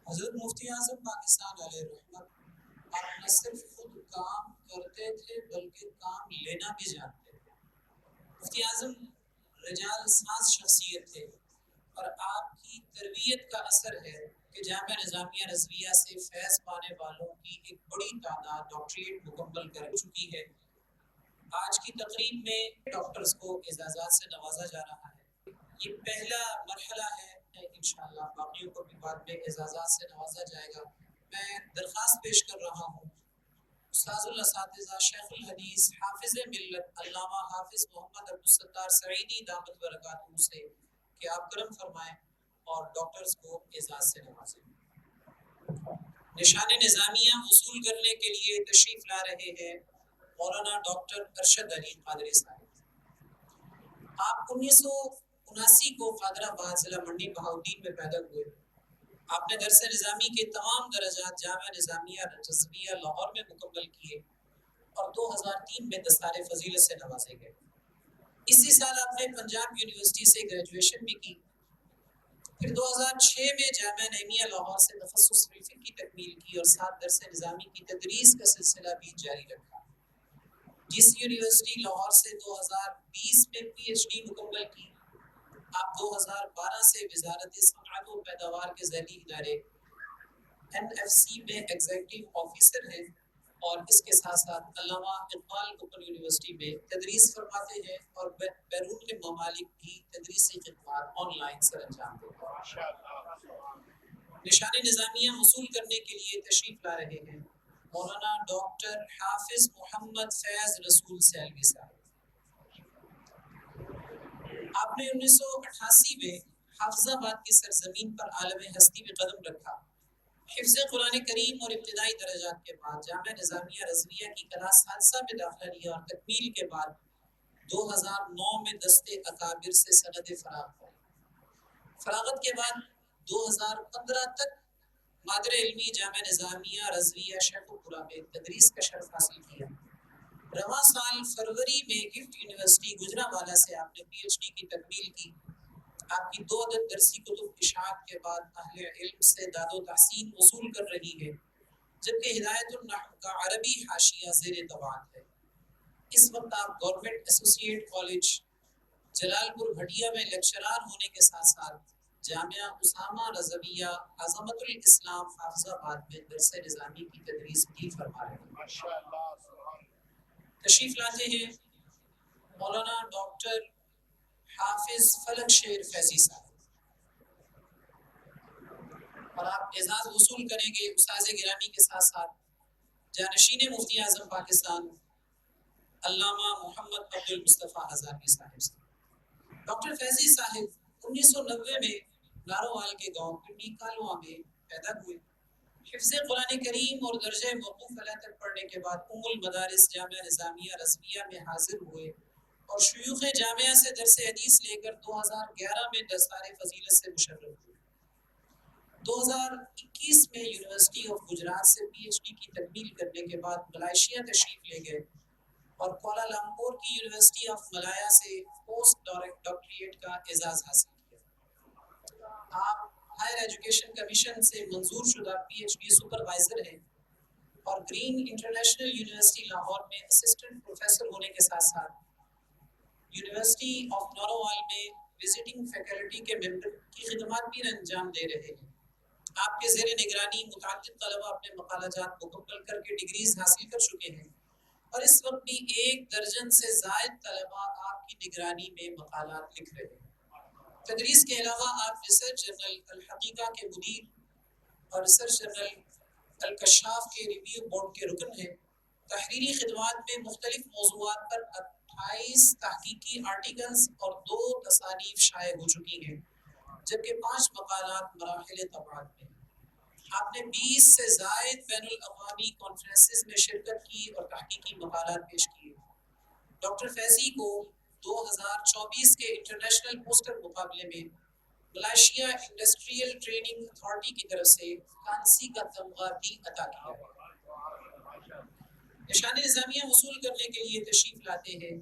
حضرت مفتی اعظم پاکستان علیہ رحمت آپ نہ صرف خود کام کرتے تھے بلکہ کام لینا بھی جانتے تھے۔ مفتی اعظم رجال ساز شخصیت تھے اور آپ کی تربیت کا اثر ہے کہ جامعہ نظامیہ رضویہ سے فیض پانے والوں کی ایک بڑی تعداد ڈاکٹریٹ مکمل کر چکی ہے۔ آج کی تقریب میں ڈاکٹرز کو اعزازات سے نوازا جا رہا ہے۔ یہ پہلا مرحلہ ہے، انشاءاللہ باقیوں کو بھی بعد میں اعزازات سے نوازا جائے گا۔ میں درخواست پیش کر رہا ہوں استاذ الاساتذہ شیخ الحدیث حافظ ملت علامہ حافظ محمد عبدالستار سعیدی دامت برکاتہ سے کہ آپ کرم فرمائیں اور ڈاکٹرز کو اعزاز سے نوازیں۔ نشان نظامیہ وصول کرنے کے لیے تشریف لا رہے ہیں مولانا ڈاکٹر ارشد علی قادری صاحب۔ آپ 1979 کو قادر آباد ضلع منڈی بہاؤدین میں پیدا ہوئے۔ آپ نے درس نظامی کے تمام درجات جامعہ نظامیہ رضویہ لاہور میں مکمل کیے اور 2003 میں دستار فضیلت سے نوازے گئے۔ اسی سال آپ نے پنجاب یونیورسٹی سے گریجویشن بھی کی، پھر 2006 میں جامعہ نعیمیہ لاہور سے تخصص فی الفقہ کی تکمیل کی اور ساتھ درس نظامی کی تدریس کا سلسلہ بھی جاری رکھا، جس یونیورسٹی لاہور سے 2020 میں پی ایچ ڈی مکمل کی۔ آپ 2012 سے وزارت صنعت و پیداوار کے ذیلی ادارے NFC میں ایگزیکٹو آفیسر ہیں اور اس کے ساتھ ساتھ علامہ اقبال اوپن یونیورسٹی میں تدریس فرماتے ہیں اور بیرون کے ممالک کی تدریسی خدمات آن لائن سر انجام دیتے ہیں۔ نشان نظامیہ وصول کرنے کے لیے تشریف لا رہے ہیں مولانا ڈاکٹر حافظ محمد فیض رسول سیلوی صاحب۔ آپ نے 1988 میں حافظ آباد کی سرزمین پر عالم ہستی میں قدم رکھا۔ حفظ قرآن کریم اور ابتدائی درجات کے بعد جامعہ نظامیہ رضویہ کی کلاس سادسہ میں داخلہ لیا اور تکمیل کے بعد 2009 میں دست اکابر سے سند فراغ پائی۔ فراغت کے بعد 2015 تک مادر علمی جامعہ نظامیہ رضویہ شیخوپورہ میں تدریس کا شرف حاصل کیا۔ رواں سال فروری میں گفٹ یونیورسٹی گجرانوالہ سے آپ نے پی ایچ ڈی کی تکمیل کی۔ آپ کی 2 عدد درسی کتب اشاعت کے بعد اہل علم سے داد و تحسین وصول کر رہی ہے، جبکہ ہدایت النحو کا عربی حاشیہ زیر طباعت ہے۔ اس وقت آپ گورنمنٹ ایسوسیٹ کالج جلال پور بھٹیا میں لیکچرار ہونے کے ساتھ ساتھ جامعہ اسامہ رضویہ عظمت الاسلام حافظ آباد میں درس نظامی کی تدریس بھی فرما رہے ہیں۔ تشریف لاتے ہیں مولانا ڈاکٹر حافظ فلک شیر فیضی صاحب، اور آپ اعزاز وصول کریں گے استاذ گرامی کے ساتھ ساتھ جانشین مفتی اعظم پاکستان علامہ محمد عبد المصطفیٰ ہزاروی صاحب سے۔ ڈاکٹر فیضی صاحب 1990 میں ناروال کے گاؤں پنڈی کالواں میں پیدا ہوئے۔ حفظ قرآن کریم اور درجہ موقوف علیہ تک پڑھنے کے بعد ام المدارس جامعہ نظامیہ رضویہ میں حاضر ہوئے اور شیوخ جامعہ سے درس حدیث لے کر 2011 میں دستار فضیلت سے مشرف ہوئے۔ 2021 میں یونیورسٹی آف گجرات سے پی ایچ ڈی کی تکمیل کرنے کے بعد ملائیشیا تشریف لے گئے اور کوالالمپور کی یونیورسٹی آف ملایا سے پوسٹ ڈاکٹریٹ کا اعزاز حاصل کیا۔ آپ ہائر ایجوکیشن کمیشن سے منظور شدہ پی ایچ ڈی سپروائزر ہیں اور گرین انٹرنیشنل یونیورسٹی لاہور میں اسسٹنٹ پروفیسر ہونے کے ساتھ ساتھ یونیورسٹی آف ناروال میں وزٹنگ فیکلٹی کے ممبر کی خدمات بھی انجام دے رہے ہیں۔ آپ کے زیر نگرانی متعدد طلبہ اپنے مقالہ جات مکمل کر کے ڈگریز حاصل کر چکے ہیں اور اس وقت بھی 1 درجن سے زائد طلبہ آپ کی نگرانی میں مقالات لکھ رہے ہیں۔ تدریس کے علاوہ آپ ریسرچ جرنل الحقیقہ کے مدیر اور ریسرچ جرنل الکشاف کے ریویو بورڈ کے رکن ہیں۔ تحریری خدمات میں مختلف موضوعات پر 28 تحقیقی آرٹیکلز اور 2 تصانیف شائع ہو چکی ہیں، جبکہ 5 مقالات مراحل طباعت میں ہیں۔ آپ نے 20 سے زائد بین الاقوامی کانفرنسز میں شرکت کی اور تحقیقی مقالات پیش کیے۔ ڈاکٹر فیضی کو 2024 کے انٹرنیشنل پوسٹر مقابلے میں ملائیشیا انڈسٹریل ٹریننگ اتھارٹی کی طرف سے کانسی کا تمغہ بھی عطا کیا ہے۔ نشان نظامیہ وصول کرنے کے لیے تشریف لاتے ہیں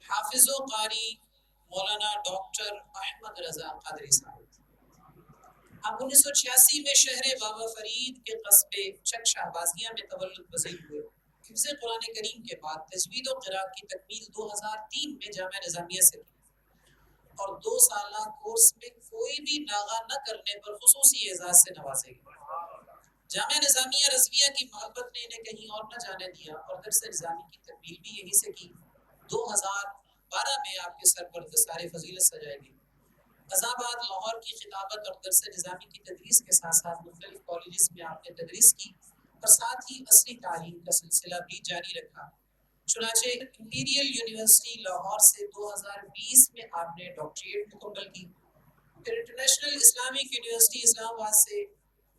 حافظ و قاری مولانا ڈاکٹر احمد رضا قادری صاحب۔ آپ 1986 میں شہر بابا فرید کے قصبے چک شہبازیہ میں تولد پذیر ہوئے۔ حفظ قرآن کریم کے بعد تجوید و قراءت کی تکمیل 2003 میں جامعہ نظامیہ سے کی اور 2 سالہ کورس میں کوئی بھی ناغہ نہ کرنے پر خصوصی اعزاز سے نوازے گئے۔ جامعہ نظامیہ رضویہ کی محبت نے انہیں کہیں اور نہ جانے دیا اور درس نظامی کی تکمیل بھی یہیں سے کی۔ 2012 میں آپ کے سر پر دستار فضیلت سجائے گی۔ آباد لاہور کی خطابت اور درس نظامی کی تدریس کے ساتھ ساتھ مختلف کالجز میں آپ نے تدریس کی اور ساتھ ہی اصلی تعلیم کا سلسلہ بھی جاری رکھا۔ چنانچہ امپیریل یونیورسٹی لاہور سے 2020 میں آپ نے ڈاکٹریٹ مکمل کی، پھر انٹرنیشنل اسلامک یونیورسٹی اسلام آباد سے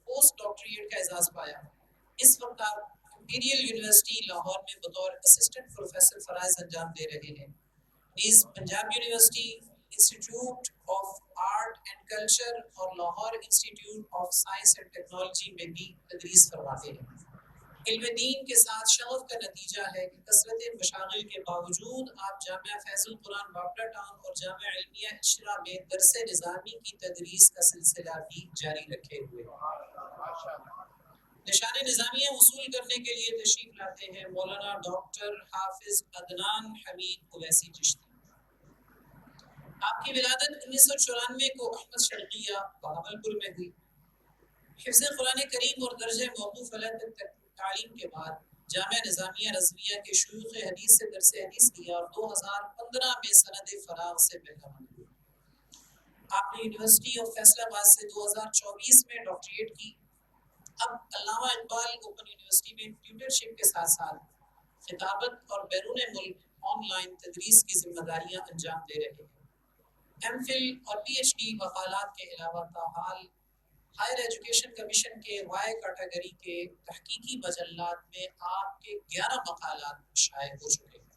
پوسٹ ڈاکٹریٹ کا اعزاز پایا۔ اس وقت آپ امپیریل یونیورسٹی لاہور میں بطور اسسٹنٹ پروفیسر فرائض انجام دے رہے ہیں۔ نیز Punjab university, institute of art and culture اور Lahore institute of science and technology میں بھی تدریس فرماتے ہیں۔ علم دین کے ساتھ شغف کا نتیجہ ہے کہ کثرت مشاغل کے باوجود آپ جامعہ فیض القرآن باپٹا ٹاؤن اور جامعہ علمیہ اشرا میں درس نظامی کی تدریس کا سلسلہ بھی جاری رکھے ہوئے۔ نشان نظامیہ وصول کرنے کے لیے تشریف لاتے ہیں مولانا ڈاکٹر حافظ عدنان حمید اویسی چشتی۔ آپ کی ولادت 1994 کو احمد شرقیہ بہاولپور میں ہوئی۔ حفظ قرآن کریم اور درجہ موقوف علیہ تک تعلیم کے بعد جامعہ نظامیہ رضویہ کے شیوخ حدیث سے درس حدیث کیا اور 2015 میں سند فراغ سے بہرمند ہوئے۔ آپ نے یونیورسٹی آف فیصل آباد سے 2024 میں ڈاکٹریٹ کی۔ اب علامہ اقبال اوپن یونیورسٹی میں ٹیوٹرشپ کے ساتھ ساتھ خطابت اور بیرون ملک آن لائن تدریس کی ذمہ داریاں انجام دے رہے ہیں۔ ایم فل اور پی ایچ ڈی مقالات کے علاوہ تاحال ہائر ایجوکیشن کمیشن کے وائے کیٹیگری کے تحقیقی مجلات میں آپ کے 11 مقالات شائع ہو چکے ہیں۔